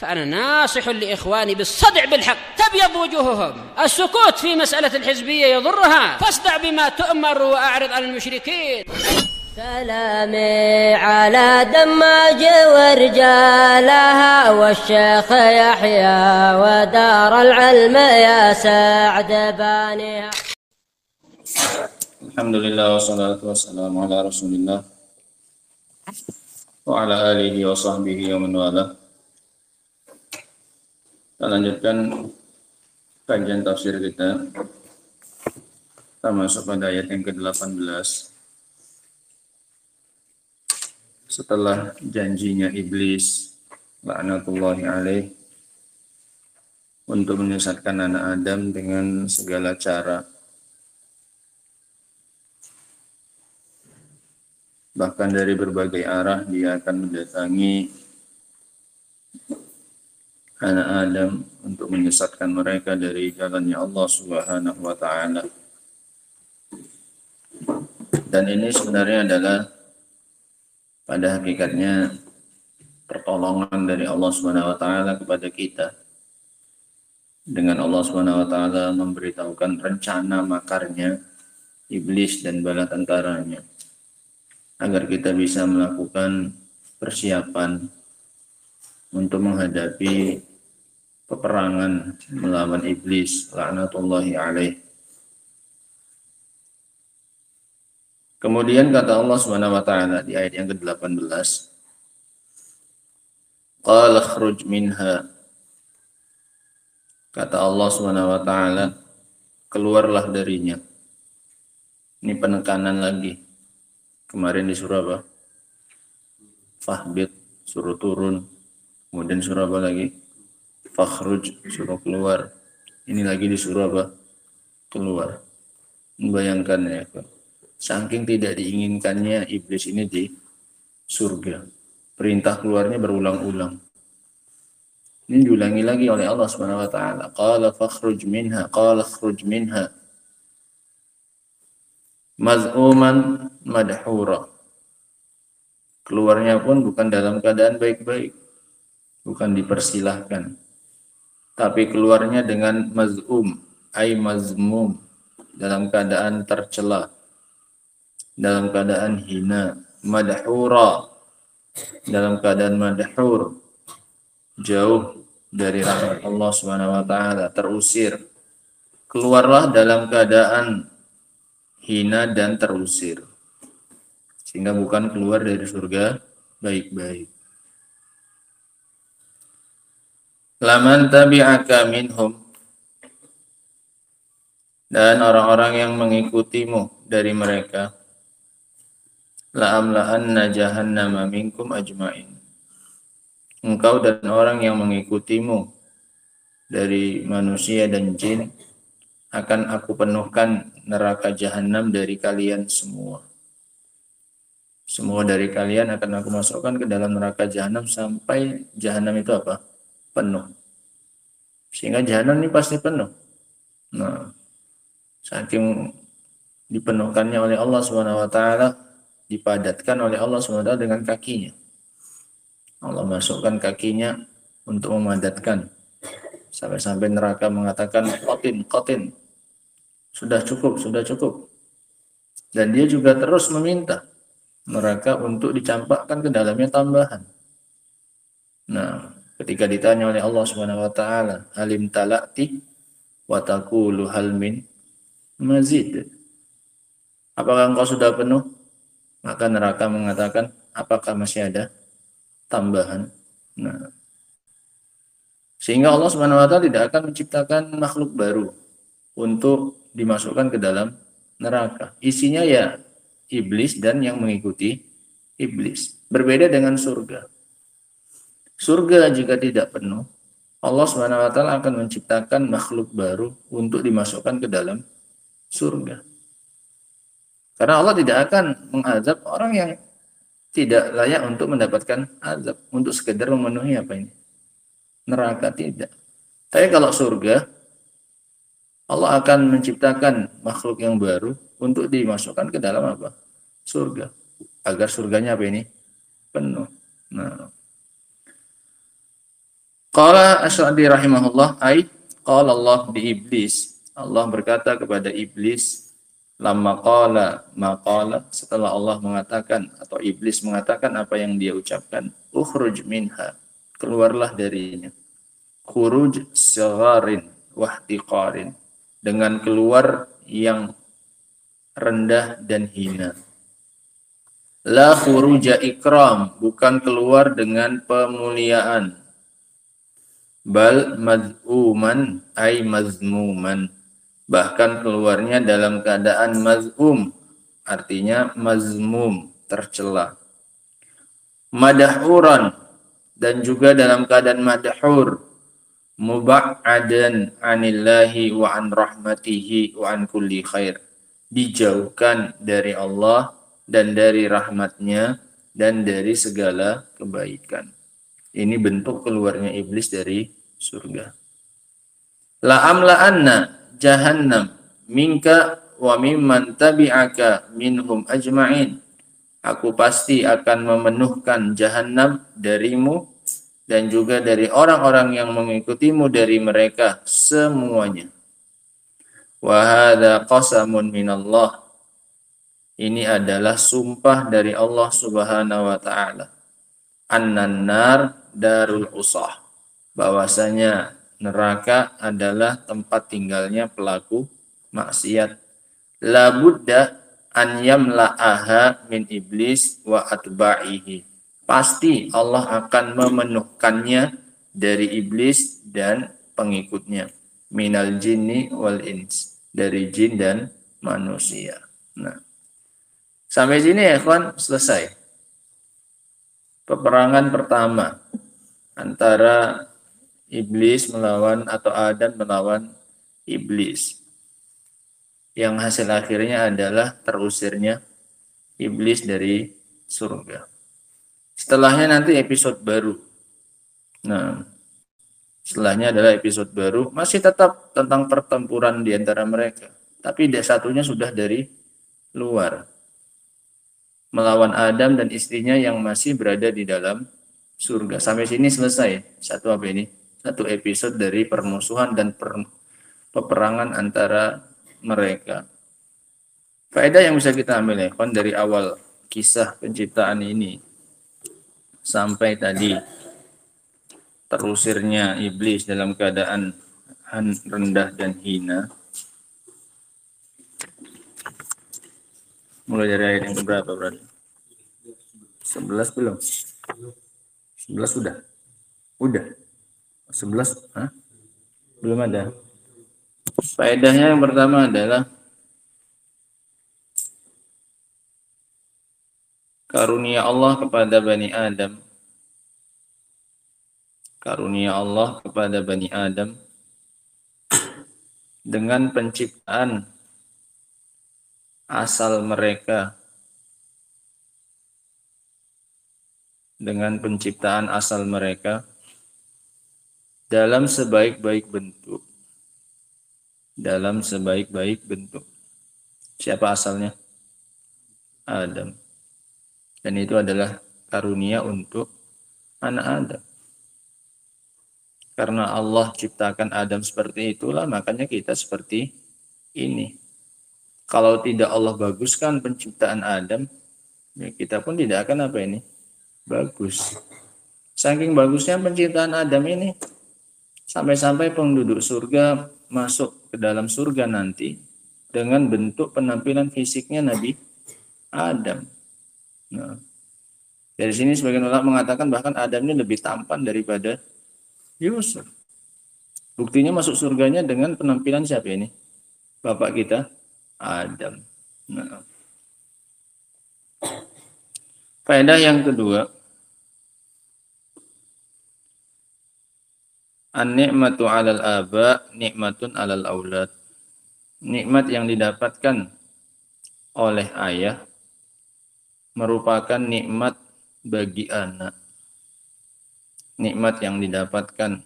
فأنا ناصح لإخواني بالصدع بالحق تبيض وجوههم. السكوت في مسألة الحزبية يضرها، فاصدع بما تؤمر وأعرض عن المشركين. سلامي على دماج ورجالها والشيخ يحيى ودار العلم يا سعد بانيها. الحمد لله والصلاة والسلام على رسول الله wa ala alihi wa sahbihi wa man wala. Kita lanjutkan kajian tafsir kita. Kita masuk pada ayat yang ke-18. Setelah janjinya iblis laknatullahi alaih untuk menyesatkan anak Adam dengan segala cara, bahkan dari berbagai arah dia akan mendatangi anak Adam untuk menyesatkan mereka dari jalannya Allah Subhanahu wa Ta'ala. Dan ini sebenarnya adalah pada hakikatnya pertolongan dari Allah Subhanahu wa Ta'ala kepada kita, dengan Allah Subhanahu wa Ta'ala memberitahukan rencana makarnya iblis dan bala tentaranya, agar kita bisa melakukan persiapan untuk menghadapi peperangan melawan iblis laknatullahi alaih. Kemudian kata Allah Subhanahu wa Ta'ala di ayat yang ke-18, qala khruj minha, kata Allah Subhanahu wa Ta'ala, keluarlah darinya. Ini penekanan lagi. Kemarin disuruh apa? Fahbit, suruh turun. Kemudian suruh apa lagi? Fakhruj, suruh keluar. Ini lagi disuruh apa? Keluar. Membayangkan ya, saking tidak diinginkannya iblis ini di surga, perintah keluarnya berulang-ulang. Ini diulangi lagi oleh Allah Subhanahu wa Ta'ala. Qala fakhruj minha, qala khruj minha maz'uman madhura. Keluarnya pun bukan dalam keadaan baik-baik, bukan dipersilahkan, tapi keluarnya dengan maz'um, ay mazmum, dalam keadaan tercela, dalam keadaan hina, madhura, dalam keadaan madhur, jauh dari rahmat Allah Subhanahu wa Ta'ala, terusir. Keluarlah dalam keadaan hina dan terusir, sehingga bukan keluar dari surga baik-baik. Laman tabi'aka minhum, dan orang-orang yang mengikutimu dari mereka, la'amla'anna jahannama minkum ajmain, engkau dan orang yang mengikutimu dari manusia dan jin akan aku penuhkan neraka jahanam dari kalian semua. Semua dari kalian akan aku masukkan ke dalam neraka jahanam sampai jahanam itu apa? Penuh. Sehingga jahanam ini pasti penuh. Nah, saking dipenuhkannya oleh Allah Subhanahu wa Ta'ala, dipadatkan oleh Allah Subhanahu wa Ta'ala dengan kakinya. Allah masukkan kakinya untuk memadatkan, sampai-sampai neraka mengatakan qatin, qatin, sudah cukup, sudah cukup. Dan dia juga terus meminta neraka untuk dicampakkan ke dalamnya tambahan. Nah, ketika ditanya oleh Allah Subhanahu wa Ta'ala, halim talati wa taqulu hal min mazid, apakah engkau sudah penuh? Maka neraka mengatakan, apakah masih ada tambahan? Nah, sehingga Allah Subhanahu wa Ta'ala tidak akan menciptakan makhluk baru untuk dimasukkan ke dalam neraka. Isinya ya iblis dan yang mengikuti iblis. Berbeda dengan surga. Surga jika tidak penuh, Allah Subhanahu wa Ta'ala akan menciptakan makhluk baru untuk dimasukkan ke dalam surga. Karena Allah tidak akan mengazab orang yang tidak layak untuk mendapatkan azab, untuk sekedar memenuhi apa ini? Neraka, tidak. Tapi kalau surga, Allah akan menciptakan makhluk yang baru untuk dimasukkan ke dalam apa? Surga. Agar surganya apa ini? Penuh. Nah, Qala Asy'ari rahimahullah, qala Allah di iblis. Allah berkata kepada iblis, lamma qala maqala, setelah Allah mengatakan atau iblis mengatakan apa yang dia ucapkan, ukhruj minha, keluarlah darinya. Khuruj sigharin wahtiqarin, dengan keluar yang rendah dan hina. La khuruja ikram, bukan keluar dengan pemuliaan. Bal maz'uman ay mazmuman, bahkan keluarnya dalam keadaan maz'um, artinya mazmum, tercela. Madhuran, dan juga dalam keadaan madhur. Muba'adan anillahi wa an rahmatihi wa an kulli khair, dijauhkan dari Allah dan dari rahmatnya dan dari segala kebaikan. Ini bentuk keluarnya iblis dari surga. La'amla'anna jahannam minka wa mimman tabi'aka minhum ajma'in. Aku pasti akan memenuhkan jahannam darimu dan juga dari orang-orang yang mengikutimu dari mereka semuanya. Wa hadza qasamun minallah. Ini adalah sumpah dari Allah Subhanahu wa taala. Annan nar darul usah, bahwasanya neraka adalah tempat tinggalnya pelaku maksiat. La budda an yamla'aha min iblis wa atba'ihi, pasti Allah akan memenuhkannya dari iblis dan pengikutnya. Minal jinni wal ins, dari jin dan manusia. Nah, sampai sini ya kawan, selesai peperangan pertama antara iblis melawan atau Adam melawan iblis, yang hasil akhirnya adalah terusirnya iblis dari surga. Setelahnya nanti episode baru. Nah, setelahnya adalah episode baru, masih tetap tentang pertempuran di antara mereka, tapi satunya sudah dari luar, melawan Adam dan istrinya yang masih berada di dalam surga. Sampai sini selesai satu apa ini? Satu episode dari permusuhan dan peperangan antara mereka. Faedah yang bisa kita ambil ya, dari awal kisah penciptaan ini sampai tadi terusirnya iblis dalam keadaan rendah dan hina. Mulai dari ayat yang berapa berarti? 11 belum? 11 sudah? Udah? 11? Hah? Belum ada? Faedahnya yang pertama adalah karunia Allah kepada Bani Adam. Karunia Allah kepada Bani Adam dengan penciptaan asal mereka, dengan penciptaan asal mereka dalam sebaik-baik bentuk. Dalam sebaik-baik bentuk. Siapa asalnya? Adam. Dan itu adalah karunia untuk anak Adam. Karena Allah ciptakan Adam seperti itulah, makanya kita seperti ini. Kalau tidak Allah baguskan penciptaan Adam, ya kita pun tidak akan apa ini? Bagus. Saking bagusnya penciptaan Adam ini, sampai-sampai penduduk surga masuk ke dalam surga nanti dengan bentuk penampilan fisiknya Nabi Adam. Nah, dari sini sebagian ulama mengatakan bahkan Adam ini lebih tampan daripada Yusuf. Buktinya masuk surganya dengan penampilan siapa ini? Bapak kita Adam. Nah. Faedah yang kedua, an-ni'matu 'alal aba, nikmatun 'alal aulad. Nikmat yang didapatkan oleh ayah merupakan nikmat bagi anak. Nikmat yang didapatkan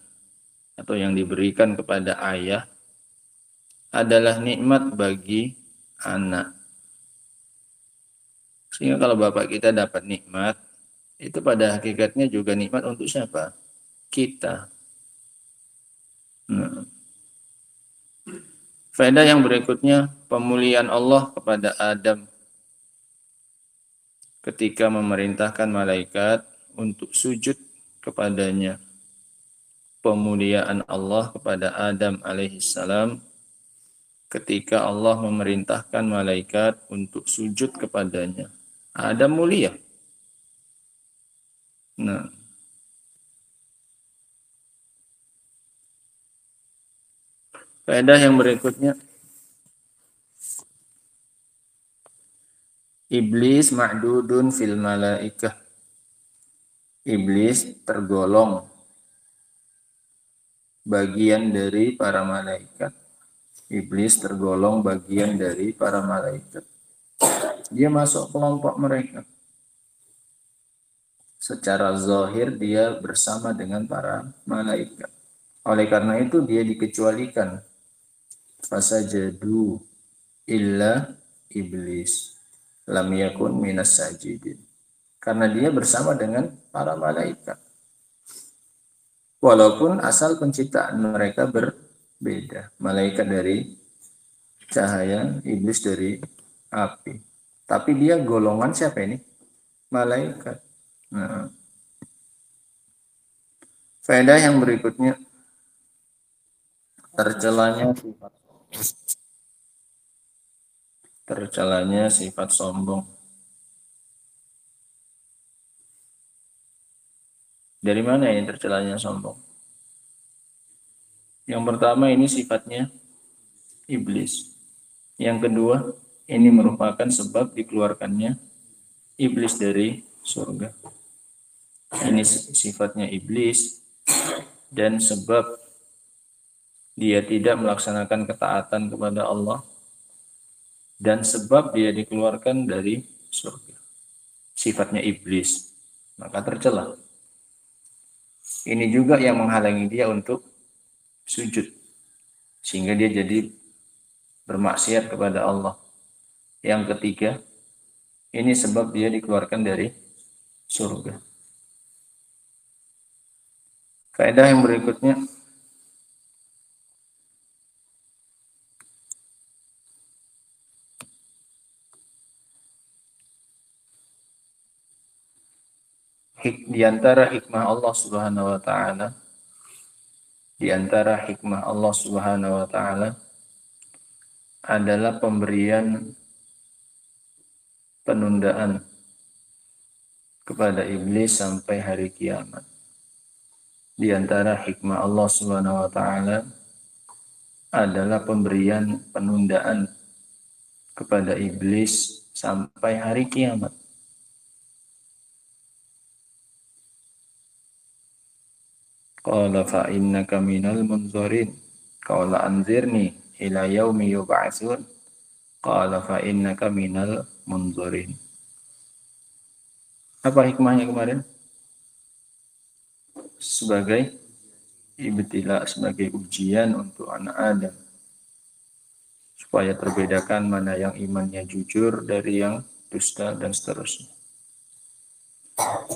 atau yang diberikan kepada ayah adalah nikmat bagi anak. Sehingga kalau bapak kita dapat nikmat, itu pada hakikatnya juga nikmat untuk siapa? Kita. Nah, faedah yang berikutnya, pemuliaan Allah kepada Adam ketika memerintahkan malaikat untuk sujud kepadanya. Pemuliaan Allah kepada Adam alaihissalam ketika Allah memerintahkan malaikat untuk sujud kepadanya. Adam mulia. Nah, faedah yang berikutnya, iblis ma'dudun fil malaikah. Iblis tergolong bagian dari para malaikat. Iblis tergolong bagian dari para malaikat. Dia masuk kelompok mereka. Secara zahir dia bersama dengan para malaikat. Oleh karena itu dia dikecualikan. Fasajadu illa iblis lam yakun minas sajidin. Karena dia bersama dengan para malaikat. Walaupun asal penciptaan mereka berbeda. Malaikat dari cahaya, iblis dari api. Tapi dia golongan siapa ini? Malaikat. Nah, faedah yang berikutnya, tercelanya sifat sombong. Dari mana ini tercelanya sombong? Yang pertama ini sifatnya iblis. Yang kedua, ini merupakan sebab dikeluarkannya iblis dari surga. Ini sifatnya iblis dan sebab dia tidak melaksanakan ketaatan kepada Allah dan sebab dia dikeluarkan dari surga. Sifatnya iblis, maka tercela. Ini juga yang menghalangi dia untuk sujud, sehingga dia jadi bermaksiat kepada Allah. Yang ketiga, ini sebab dia dikeluarkan dari surga. Faedah yang berikutnya, di antara hikmah Allah Subhanahu wa taala, di antara hikmah Allah Subhanahu wa taala adalah pemberian penundaan kepada iblis sampai hari kiamat. Di antara hikmah Allah Subhanahu wa taala adalah pemberian penundaan kepada iblis sampai hari kiamat. Qala fa innaka minal munzirin. Qala anzirni ila yaumi yub'atsun. Qala fa innaka minal munzirin. Apa hikmahnya kemarin? Sebagai ibtila, sebagai ujian untuk anak Adam, supaya terbedakan mana yang imannya jujur dari yang dusta dan seterusnya.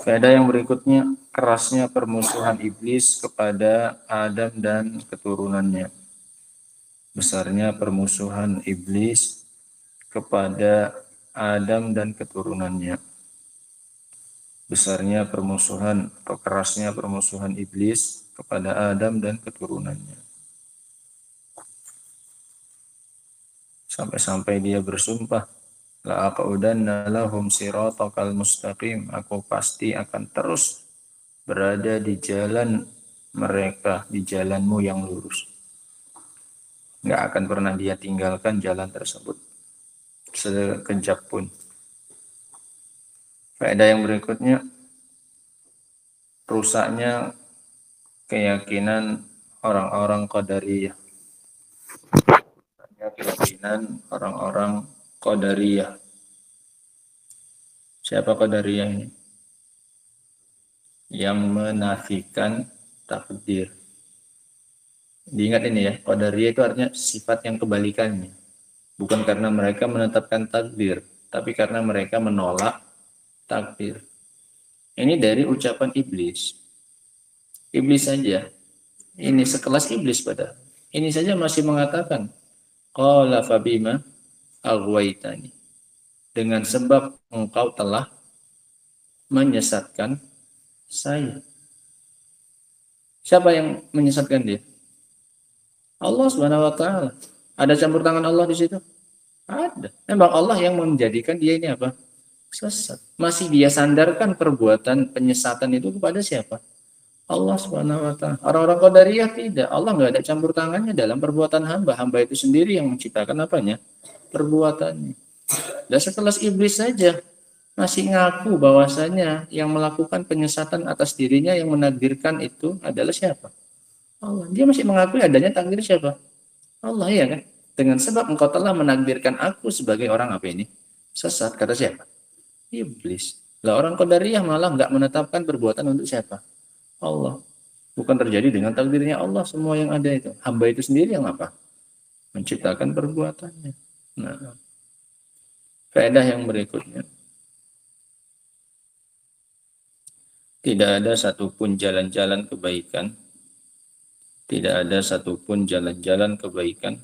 Faedah yang berikutnya, kerasnya permusuhan iblis kepada Adam dan keturunannya. Besarnya permusuhan iblis kepada Adam dan keturunannya. Besarnya permusuhan atau kerasnya permusuhan iblis kepada Adam dan keturunannya. Sampai-sampai dia bersumpah, la aqudanna lahum siratakal mustaqim, aku pasti akan terus berada di jalan mereka, di jalanmu yang lurus. Nggak akan pernah dia tinggalkan jalan tersebut sekejap pun. Faedah yang berikutnya, rusaknya keyakinan orang-orang Qadariyah. Keyakinan orang-orang Qadariyah. Siapa Qadariyah ini? Yang menafikan takdir. Diingat ini ya, Qadariyah itu artinya sifat yang kebalikannya. Bukan karena mereka menetapkan takdir, tapi karena mereka menolak takdir. Ini dari ucapan iblis. Iblis saja Ini sekelas iblis pada. Ini saja masih mengatakan, qala fabima aghwaytani. Dengan sebab engkau telah menyesatkan saya. Siapa yang menyesatkan dia? Allah Subhanahu wa taala. Ada campur tangan Allah di situ? Ada. Memang Allah yang menjadikan dia ini apa? Sesat. Masih dia sandarkan perbuatan penyesatan itu kepada siapa? Allah Subhanahu wa taala. Orang-orang Qadariyah tidak. Allah nggak ada campur tangannya dalam perbuatan hamba. Hamba itu sendiri yang menciptakan apanya? Perbuatannya. Dan sekelas iblis saja masih ngaku bahwasanya yang melakukan penyesatan atas dirinya yang menakdirkan itu adalah siapa? Allah. Dia masih mengakui adanya takdir siapa? Allah, ya kan? Dengan sebab engkau telah menakdirkan aku sebagai orang apa ini? Sesat, kata siapa? Iblis. Lah orang Qadariyah malah nggak menetapkan perbuatan untuk siapa? Allah. Bukan terjadi dengan takdirnya Allah semua yang ada itu. Hamba itu sendiri yang apa? Menciptakan perbuatannya. Nah, faedah yang berikutnya. Tidak ada satupun jalan-jalan kebaikan. Tidak ada satupun jalan-jalan kebaikan.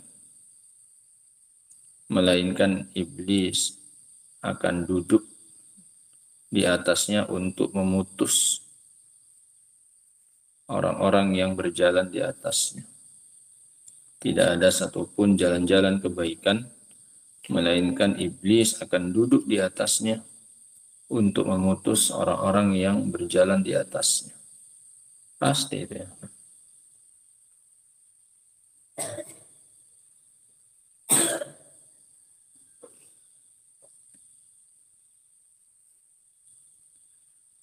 Melainkan iblis akan duduk di atasnya untuk memutus orang-orang yang berjalan di atasnya. Tidak ada satupun jalan-jalan kebaikan, melainkan iblis akan duduk di atasnya untuk memutus orang-orang yang berjalan di atasnya. Pasti itu ya.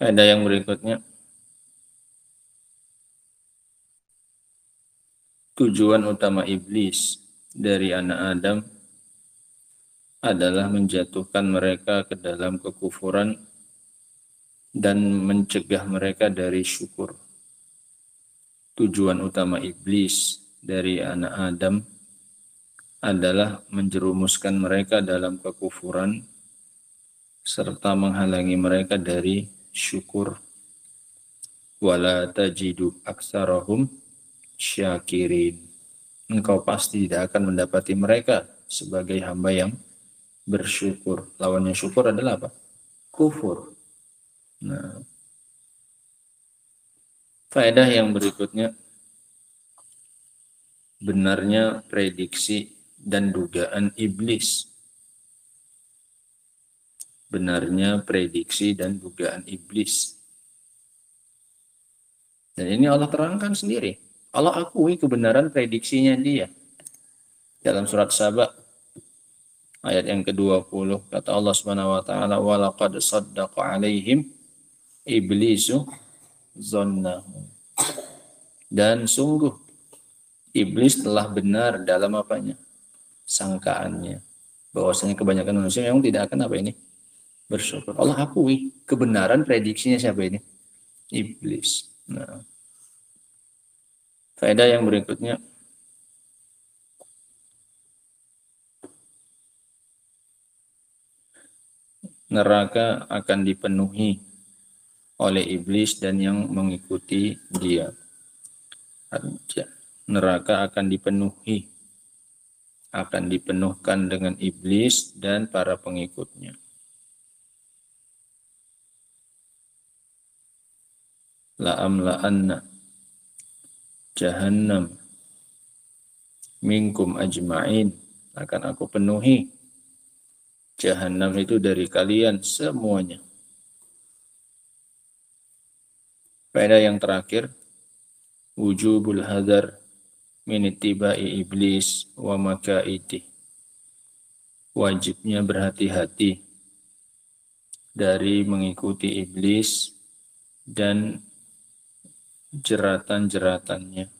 Ada yang berikutnya. Tujuan utama iblis dari anak Adam adalah menjatuhkan mereka ke dalam kekufuran dan mencegah mereka dari syukur. Tujuan utama iblis dari anak Adam adalah menjerumuskan mereka dalam kekufuran serta menghalangi mereka dari syukur. Wala tajidu aktsarahum syakirin. Engkau pasti tidak akan mendapati mereka sebagai hamba yang bersyukur. Lawannya syukur adalah apa? Kufur. Nah, faedah yang berikutnya, benarnya prediksi dan dugaan iblis. Benarnya prediksi dan dugaan iblis. Dan ini Allah terangkan sendiri. Allah akui kebenaran prediksinya dia. Dalam surat Saba ayat yang ke-20 kata Allah Subhanahu wa taala, wa laqad saddaqa 'alaihim iblisu zannahu. Dan sungguh iblis telah benar dalam apanya? Sangkaannya. Bahwasanya kebanyakan manusia memang tidak akan apa ini? Bersyukur. Allah akui kebenaran prediksinya siapa ini? Iblis. Nah, faedah yang berikutnya, neraka akan dipenuhi oleh iblis dan yang mengikuti dia. Neraka akan dipenuhkan dengan iblis dan para pengikutnya. La'amla'anna jahannam minkum ajma'in, akan aku penuhi jahannam itu dari kalian semuanya. Faedah yang terakhir, wujubul hadar min ittiba'i iblis wa makaidih. Wajibnya berhati-hati dari mengikuti iblis dan jeratan-jeratannya.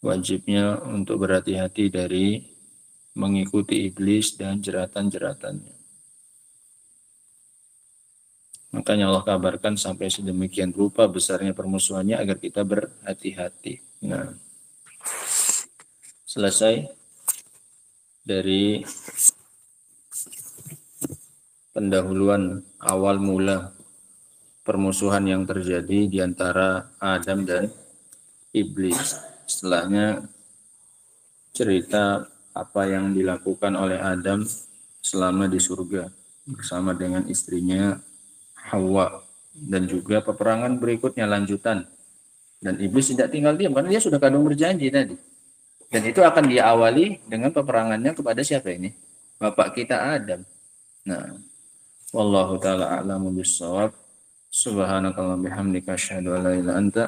Wajibnya untuk berhati-hati dari mengikuti iblis dan jeratan-jeratannya. Makanya Allah kabarkan sampai sedemikian rupa besarnya permusuhannya agar kita berhati-hati. Nah, selesai dari pendahuluan awal mula permusuhan yang terjadi di antara Adam dan iblis. Setelahnya cerita apa yang dilakukan oleh Adam selama di surga bersama dengan istrinya Hawa, dan juga peperangan berikutnya lanjutan. Dan iblis tidak tinggal diam karena dia sudah kadung berjanji tadi. Dan itu akan diawali dengan peperangannya kepada siapa ini? Bapak kita Adam. Nah, wallahu taala a'lamu bissawab. Subhanakallahumma bihamdika asyhadu an la ilaha illa anta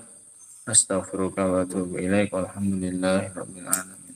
astaghfiruka wa atubu ilaik. Walhamdulillahirabbil alamin.